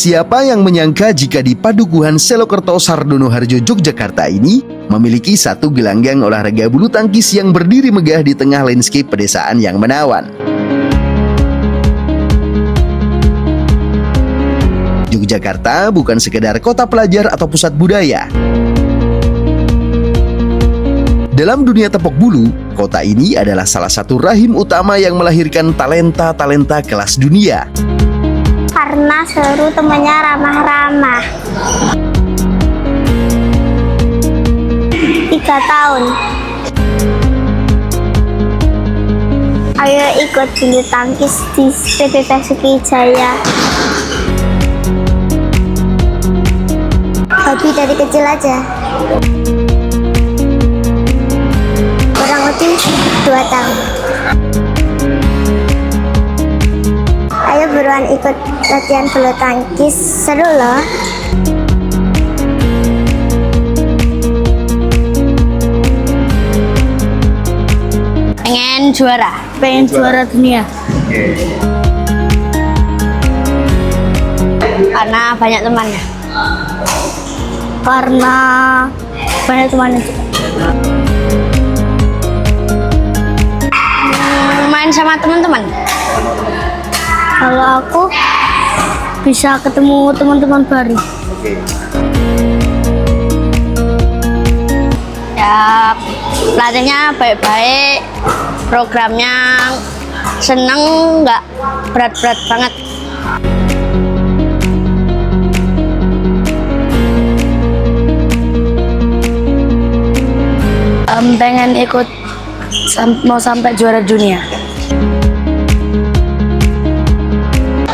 Siapa yang menyangka jika di Padukuhan Selokerto Sardono Harjo Yogyakarta ini memiliki satu gelanggang olahraga bulu tangkis yang berdiri megah di tengah landscape pedesaan yang menawan. Yogyakarta bukan sekedar kota pelajar atau pusat budaya. Dalam dunia tepok bulu, kota ini adalah salah satu rahim utama yang melahirkan talenta-talenta kelas dunia. Karena seru, temannya ramah-ramah. 3 tahun. Ayo ikut bulu tangkis di PB Basuki Jaya. Hobi dari kecil aja. Kurang lebih 2 tahun. Ayo buruan ikut latihan bulu tangkis, seru loh. Pengen juara dunia. Karena banyak temannya. Karena banyak temannya juga. Main sama teman-teman. Kalau aku bisa ketemu teman-teman baru. Ya, pelatihnya baik-baik, programnya seneng, nggak berat-berat banget. Pengen ikut mau sampai juara dunia.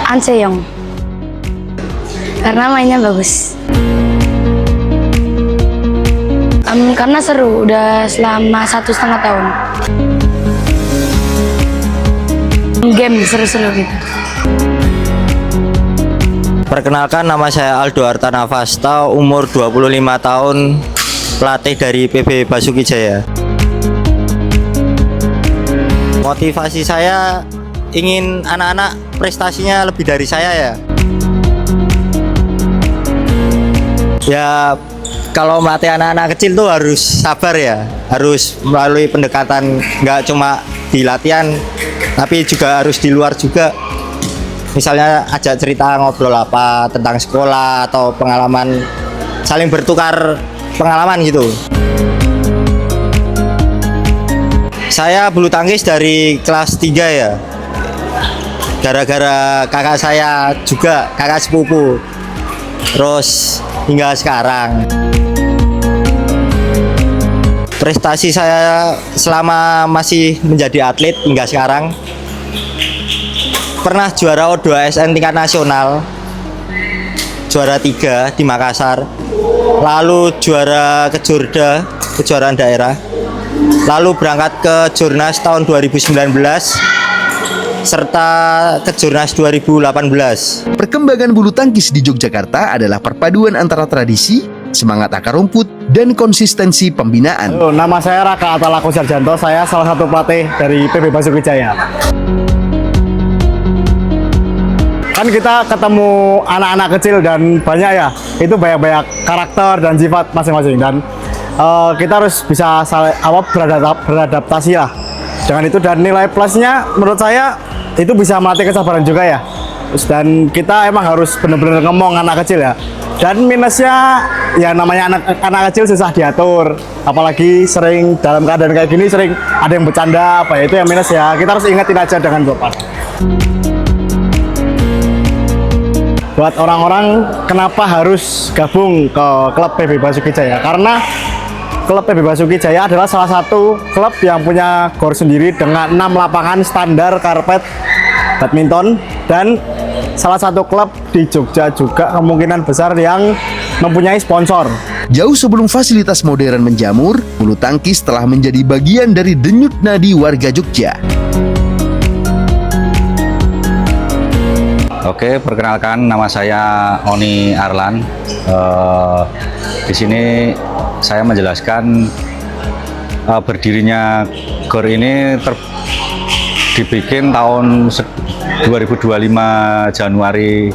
An Se-young karena mainnya bagus. Karena seru, udah selama 1,5 tahun. Game seru-seru gitu. Perkenalkan, nama saya Aldo Artanavasta, umur 25 tahun, pelatih dari PB Basuki Jaya. Motivasi saya ingin anak-anak prestasinya lebih dari saya ya. Ya, kalau melatih anak-anak kecil tuh harus sabar ya, harus melalui pendekatan, nggak cuma di latihan, tapi juga harus di luar juga. Misalnya ajak cerita, ngobrol apa tentang sekolah atau pengalaman, saling bertukar pengalaman gitu. Saya bulu tangkis dari kelas 3 ya. Gara-gara kakak saya juga, kakak sepupu. Terus hingga sekarang. Prestasi saya selama masih menjadi atlet hingga sekarang, pernah juara O2ASN tingkat nasional, juara 3 di Makassar, lalu juara kejurda, kejuaraan daerah, lalu berangkat ke Jurnas tahun 2019, serta Kejurnas 2018. Perkembangan bulu tangkis di Yogyakarta adalah perpaduan antara tradisi, semangat akar rumput, dan konsistensi pembinaan. Halo, nama saya Raka Atalako Sarjanto, saya salah satu pelatih dari PB Basuki Jaya. Kan kita ketemu anak-anak kecil dan banyak ya, itu banyak-banyak karakter dan sifat masing-masing, dan kita harus bisa beradaptasi lah dengan itu, dan nilai plusnya menurut saya itu bisa melatih kesabaran juga ya. Dan kita emang harus benar-benar ngomong anak kecil ya. Dan minusnya ya namanya anak kecil susah diatur, apalagi sering dalam keadaan kayak gini sering ada yang bercanda apa ya, itu yang minus ya. Kita harus ingetin aja dengan sopan. Buat orang-orang kenapa harus gabung ke klub PB Basuki Jaya, karena klub PB Basuki Jaya adalah salah satu klub yang punya gor sendiri dengan 6 lapangan standar karpet badminton, dan salah satu klub di Jogja juga kemungkinan besar yang mempunyai sponsor. Jauh sebelum fasilitas modern menjamur, bulu tangkis telah menjadi bagian dari denyut nadi warga Jogja. Oke, perkenalkan, nama saya Oni Arlan. Di sini saya menjelaskan berdirinya GOR ini dibikin tahun 2025 Januari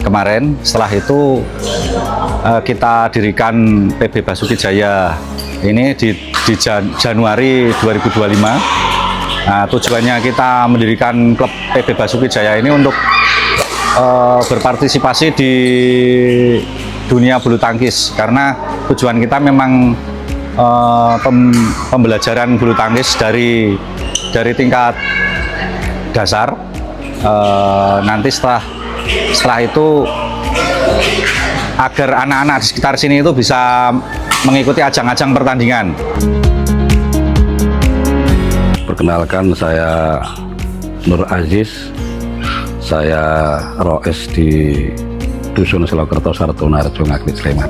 kemarin. Setelah itu kita dirikan PB Basuki Jaya ini di Januari 2025. Nah, tujuannya kita mendirikan klub PB Basuki Jaya ini untuk berpartisipasi di dunia bulu tangkis, karena tujuan kita memang pembelajaran bulu tangkis dari tingkat dasar. Nanti setelah itu agar anak-anak di sekitar sini itu bisa mengikuti ajang-ajang pertandingan. Perkenalkan, saya Nur Aziz, saya Roes di Dusun Selokerto Sardonoharjo Ngaglik Sleman.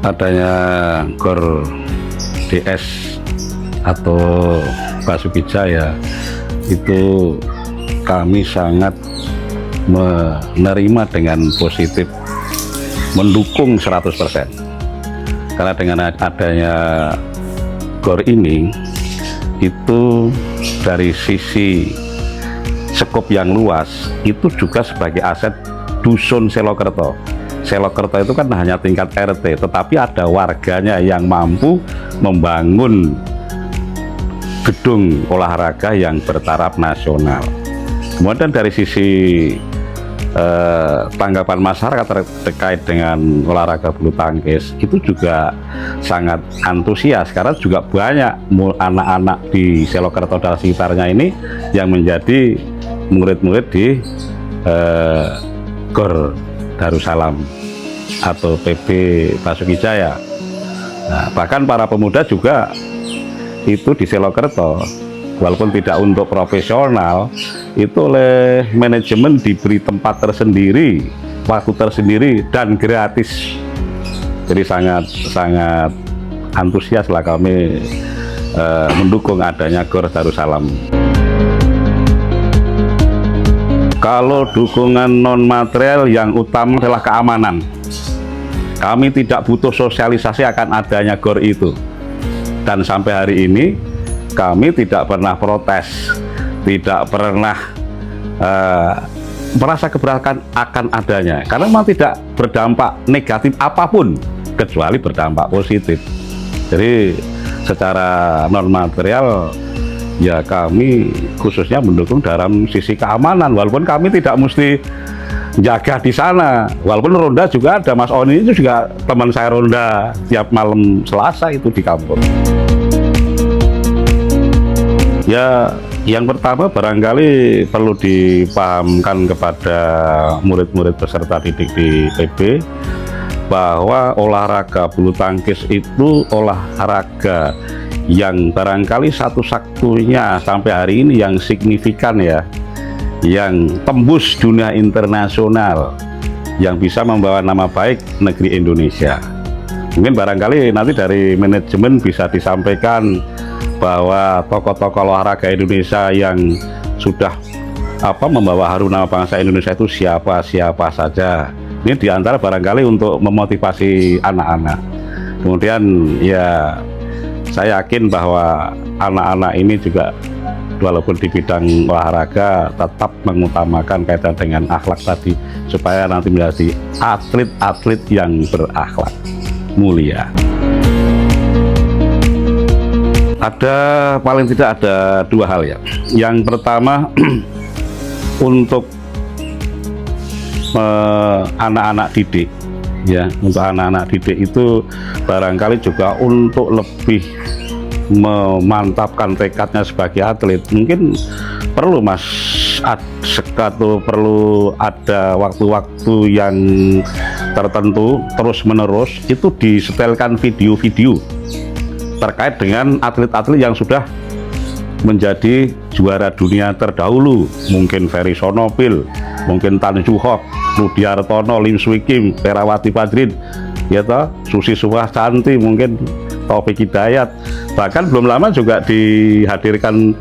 Adanya GOR DS atau Basuki Jaya itu kami sangat menerima dengan positif, mendukung 100%. Karena dengan adanya GOR ini itu dari sisi skop yang luas itu juga sebagai aset Dusun Selokerto. Selokerto itu kan hanya tingkat RT, tetapi ada warganya yang mampu membangun gedung olahraga yang bertaraf nasional. Kemudian dari sisi tanggapan masyarakat terkait dengan olahraga bulu tangkis itu juga sangat antusias, karena juga banyak anak-anak di Selokerto dan sekitarnya ini yang menjadi murid-murid di GOR Darussalam atau PB Basuki Jaya. Nah, bahkan para pemuda juga itu di Selokerto, walaupun tidak untuk profesional, itu oleh manajemen diberi tempat tersendiri, waktu tersendiri, dan gratis. Jadi sangat antusias lah kami mendukung adanya GOR Darussalam. Kalau dukungan non material yang utama adalah keamanan. Kami tidak butuh sosialisasi akan adanya GOR itu. Dan sampai hari ini kami tidak pernah protes, tidak pernah merasa keberatan akan adanya, karena memang tidak berdampak negatif apapun kecuali berdampak positif. Jadi secara non material ya kami khususnya mendukung dalam sisi keamanan, walaupun kami tidak mesti jaga di sana, walaupun ronda juga ada. Mas Oni itu juga teman saya ronda tiap malam Selasa itu di kampung. Ya, yang pertama barangkali perlu dipahamkan kepada murid-murid peserta didik di PB bahwa olahraga bulu tangkis itu olahraga yang barangkali satu-satunya sampai hari ini yang signifikan ya, yang tembus dunia internasional, yang bisa membawa nama baik negeri Indonesia. Mungkin barangkali nanti dari manajemen bisa disampaikan bahwa tokoh-tokoh olahraga Indonesia yang sudah membawa harum nama bangsa Indonesia itu siapa saja. Ini diantara barangkali untuk memotivasi anak-anak. Kemudian ya saya yakin bahwa anak-anak ini juga walaupun di bidang olahraga tetap mengutamakan kaitan dengan akhlak tadi, supaya nanti menjadi atlet-atlet yang berakhlak mulia. Paling tidak ada dua hal ya. Yang pertama untuk anak-anak didik ya, untuk anak-anak didik itu barangkali juga untuk lebih memantapkan tekadnya sebagai atlet, mungkin perlu Mas atau perlu ada waktu-waktu yang tertentu terus menerus itu disetelkan video-video terkait dengan atlet-atlet yang sudah menjadi juara dunia terdahulu, mungkin Ferry Sonopil, mungkin Tan Ju Hock, Rudiartono, Lim Swee Kim, Perawati Badrin, ya toh, Susi Suwasanti, mungkin Taufik Hidayat. Bahkan belum lama juga dihadirkan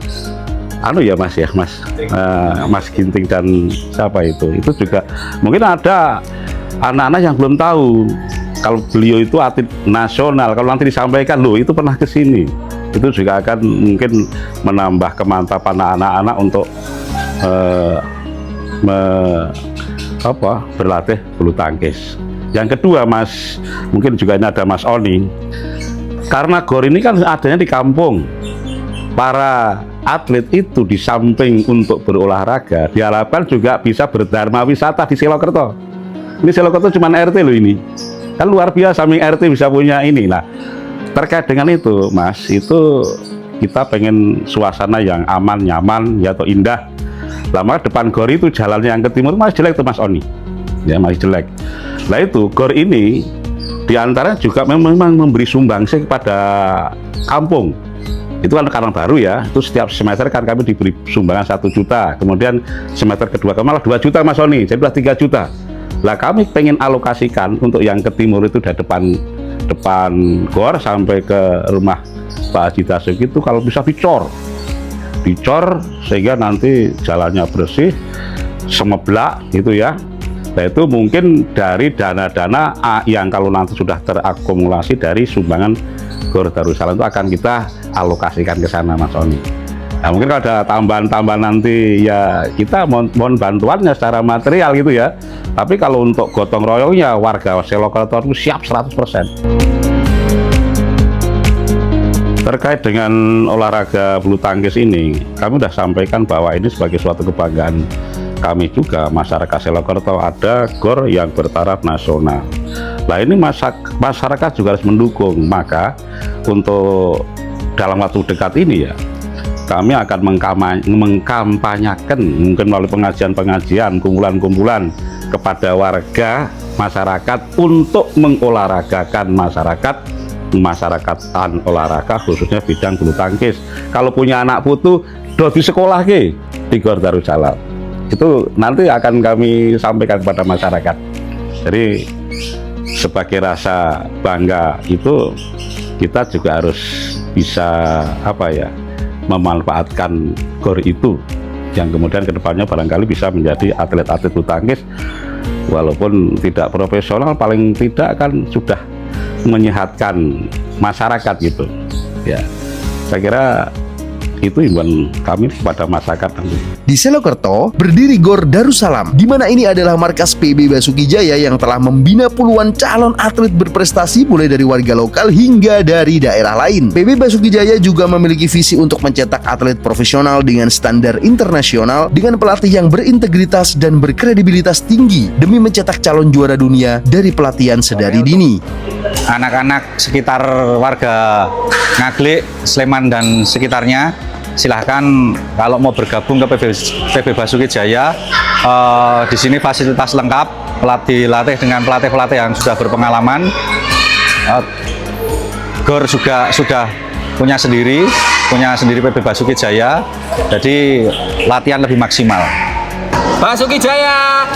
Mas Ginting dan siapa itu juga mungkin ada anak-anak yang belum tahu kalau beliau itu atlet nasional. Kalau nanti disampaikan loh itu pernah kesini, itu juga akan mungkin menambah kemantapan anak-anak untuk berlatih bulu tangkis. Yang kedua, Mas, mungkin juga ini ada Mas Oni. Karena GOR ini kan adanya di kampung. Para atlet itu di samping untuk berolahraga, diharapkan juga bisa berdharma wisata di Selokerto. Ini Selokerto cuma RT loh ini. Kan luar biasa, samping RT bisa punya ini. Nah, terkait dengan itu, Mas, itu kita pengen suasana yang aman, nyaman, ya atau indah. Lama depan GOR itu jalannya yang ke timur masih jelek tuh Mas Oni. Ya, masih jelek. Nah itu GOR ini diantara juga memang memberi sumbangsi kepada kampung. Itu kan karena baru ya, itu setiap semester kan kami diberi sumbangan 1 juta, kemudian semester kedua malah 2 juta Mas Oni, jadi sudah 3 juta. Lah kami pengen alokasikan untuk yang ke timur itu dari depan GOR sampai ke rumah Pak Haji Tasik itu kalau bisa dicor sehingga nanti jalannya bersih, semeblak gitu ya. Nah itu mungkin dari dana-dana yang kalau nanti sudah terakumulasi dari sumbangan GOR Darussalam itu akan kita alokasikan ke sana Mas Oni. Nah mungkin kalau ada tambahan-tambahan nanti ya kita mohon bantuannya secara material gitu ya. Tapi kalau untuk gotong royongnya warga Selokerto itu siap 100%. Terkait dengan olahraga bulu tangkis ini, kami sudah sampaikan bahwa ini sebagai suatu kebanggaan kami juga masyarakat Selokerto, ada GOR yang bertaraf nasional. Nah ini masyarakat juga harus mendukung. Maka untuk dalam waktu dekat ini ya kami akan mengkampanyakan mungkin melalui pengajian-pengajian, kumpulan-kumpulan kepada warga masyarakat untuk mengolahragakan masyarakatan olahraga khususnya bidang bulu tangkis. Kalau punya anak putu do di sekolah di GOR Darussalam. Itu nanti akan kami sampaikan kepada masyarakat. Jadi sebagai rasa bangga itu kita juga harus bisa memanfaatkan GOR itu yang kemudian kedepannya barangkali bisa menjadi atlet-atlet bulu tangkis walaupun tidak profesional, paling tidak kan sudah menyehatkan masyarakat gitu ya. Saya kira itu imbauan kami kepada masyarakat nanti. Di Selokerto berdiri GOR Darussalam, di mana ini adalah markas PB Basuki Jaya yang telah membina puluhan calon atlet berprestasi mulai dari warga lokal hingga dari daerah lain. PB Basuki Jaya juga memiliki visi untuk mencetak atlet profesional dengan standar internasional dengan pelatih yang berintegritas dan berkredibilitas tinggi demi mencetak calon juara dunia dari pelatihan sedari dini. Anak-anak sekitar warga Ngaglik, Sleman dan sekitarnya silahkan kalau mau bergabung ke PB Basuki Jaya. Di sini fasilitas lengkap, dilatih dengan pelatih-pelatih yang sudah berpengalaman. GOR juga sudah punya sendiri PB Basuki Jaya, jadi latihan lebih maksimal. Basuki Jaya!